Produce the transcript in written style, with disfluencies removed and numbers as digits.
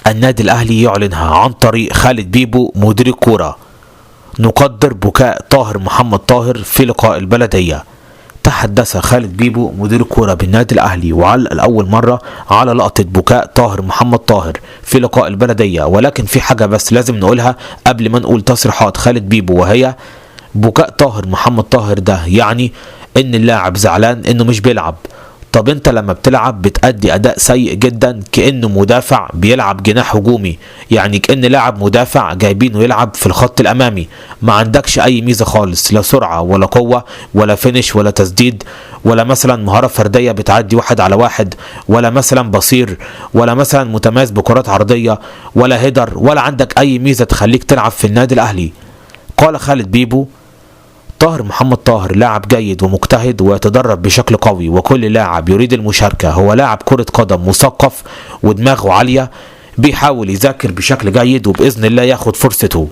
النادي الأهلي يعلنها عن طريق خالد بيبو مدير الكورة. نقدر بكاء طاهر محمد طاهر في لقاء البلدية. تحدث خالد بيبو مدير الكورة بالنادي الأهلي وعلق لأول مرة على لقطة بكاء طاهر محمد طاهر في لقاء البلدية، ولكن في حاجة بس لازم نقولها قبل ما نقول تصريحات خالد بيبو، وهي بكاء طاهر محمد طاهر ده يعني ان اللاعب زعلان انه مش بيلعب. طب انت لما بتلعب بتأدي اداء سيء جدا، كأنه مدافع بيلعب جناح هجومي، يعني كأن لاعب مدافع جايبينه يلعب في الخط الامامي، ما عندكش اي ميزة خالص، لا سرعة ولا قوة ولا فينش ولا تسديد ولا مثلا مهارة فردية بتعدي 1 على 1، ولا مثلا بصير، ولا مثلا متميز بكرات عرضية، ولا هيدر، ولا عندك اي ميزة تخليك تلعب في النادي الاهلي. قال خالد بيبو: طاهر محمد طاهر لاعب جيد ومجتهد ويتدرب بشكل قوي، وكل لاعب يريد المشاركة. هو لاعب كرة قدم مثقف ودماغه عالية، بيحاول يذاكر بشكل جيد وبإذن الله ياخد فرصته.